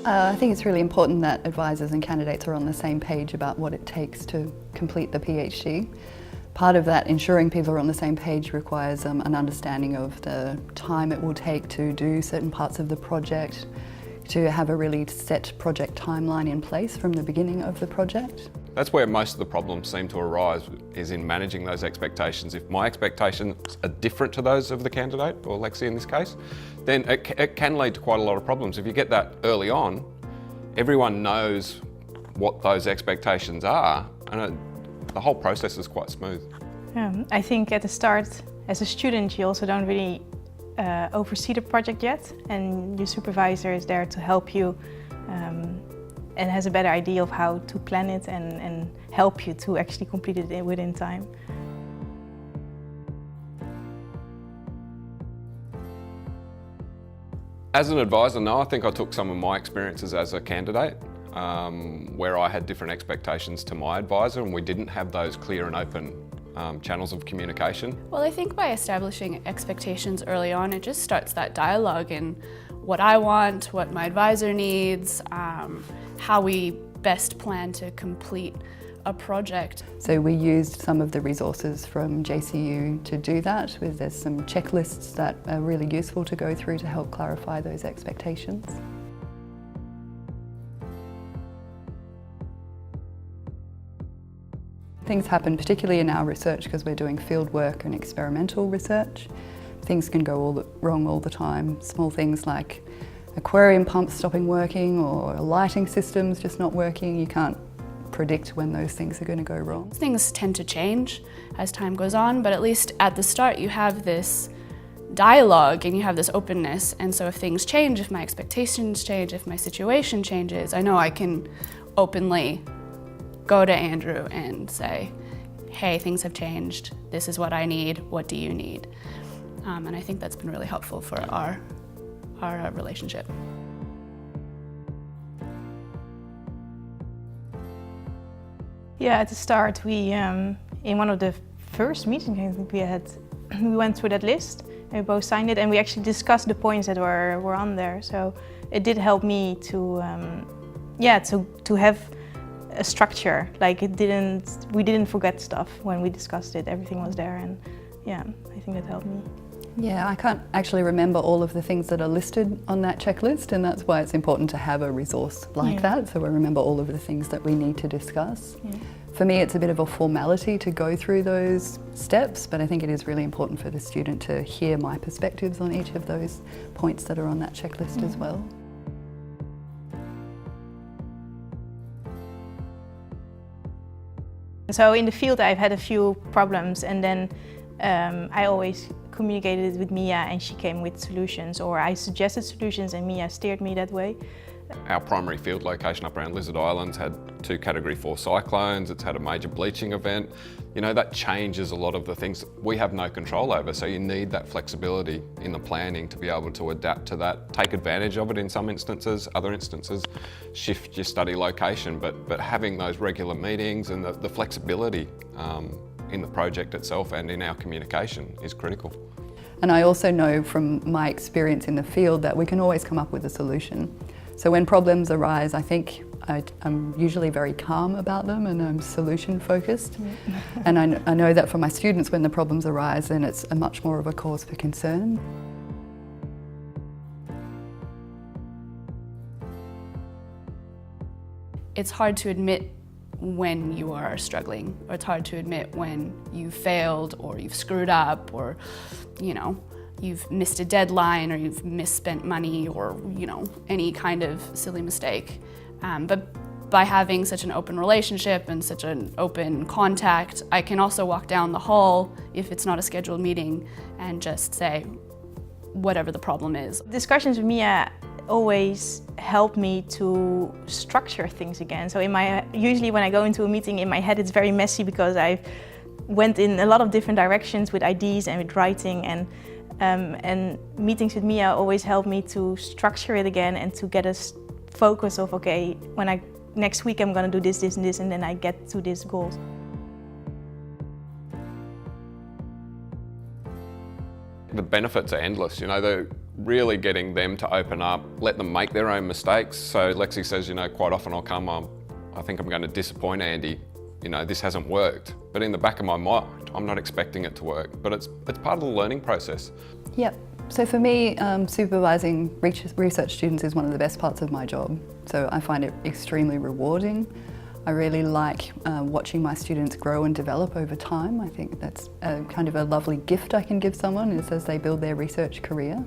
I think it's really important that advisors and candidates are on the same page about what it takes to complete the PhD. Part of that, ensuring people are on the same page, requires an understanding of the time it will take to do certain parts of the project, to have a really set project timeline in place from the beginning of the project. That's where most of the problems seem to arise, is in managing those expectations. If my expectations are different to those of the candidate, or Lexi in this case, then it can lead to quite a lot of problems. If you get that early on, everyone knows what those expectations are, and the whole process is quite smooth. I think at the start, as a student, you also don't really oversee the project yet, and your supervisor is there to help you and has a better idea of how to plan it and help you to actually complete it within time. As an advisor, no, I think I took some of my experiences as a candidate where I had different expectations to my advisor, and we didn't have those clear and open channels of communication. Well, I think by establishing expectations early on, it just starts that dialogue in what I want, what my advisor needs, how we best plan to complete a project. So we used some of the resources from JCU to do that. There's some checklists that are really useful to go through to help clarify those expectations. Things happen, particularly in our research, because we're doing field work and experimental research. Things can go wrong all the time. Small things like aquarium pumps stopping working or lighting systems just not working. You can't predict when those things are going to go wrong. Things tend to change as time goes on, but at least at the start you have this dialogue and you have this openness, and so if things change, if my expectations change, if my situation changes, I know I can openly go to Andrew and say, hey, things have changed, this is what I need, what do you need? And I think that's been really helpful for our relationship. Yeah, at the start, we in one of the first meetings I think we had, we went through that list and we both signed it, and we actually discussed the points that were on there. So it did help me to have a structure. Like we didn't forget stuff when we discussed it. Everything was there, and yeah, I think that helped me. Yeah, I can't actually remember all of the things that are listed on that checklist, and that's why it's important to have a resource like that, so we remember all of the things that we need to discuss. Yeah. For me, it's a bit of a formality to go through those steps, but I think it is really important for the student to hear my perspectives on each of those points that are on that checklist as well. So in the field, I've had a few problems, and then I always communicated it with Mia and she came with solutions, or I suggested solutions and Mia steered me that way. Our primary field location up around Lizard Island's had 2 Category 4 cyclones, it's had a major bleaching event. You know, that changes a lot of the things that we have no control over, so you need that flexibility in the planning to be able to adapt to that, take advantage of it in some instances, other instances shift your study location, but having those regular meetings and the flexibility in the project itself and in our communication is critical. And I also know from my experience in the field that we can always come up with a solution. So when problems arise, I think I'm usually very calm about them and I'm solution focused. Yeah. And I know that for my students, when the problems arise, then it's a much more of a cause for concern. It's hard to admit when you are struggling, or it's hard to admit when you failed or you've screwed up, or you've missed a deadline, or you've misspent money, or any kind of silly mistake. But by having such an open relationship and such an open contact, I can also walk down the hall if it's not a scheduled meeting and just say whatever the problem is. Discussions with Mia always help me to structure things again. So usually when I go into a meeting, in my head it's very messy because I went in a lot of different directions with ideas and with writing, and meetings with Mia always help me to structure it again and to get a focus of, okay, next week I'm going to do this, this and this, and then I get to this goal. The benefits are endless. really getting them to open up, let them make their own mistakes. So Lexi says, you know, quite often I'll come, I think I'm going to disappoint Andy. You know, this hasn't worked. But in the back of my mind, I'm not expecting it to work. But it's part of the learning process. Yep. So for me, supervising research students is one of the best parts of my job. So I find it extremely rewarding. I really like watching my students grow and develop over time. I think that's kind of a lovely gift I can give someone is as they build their research career.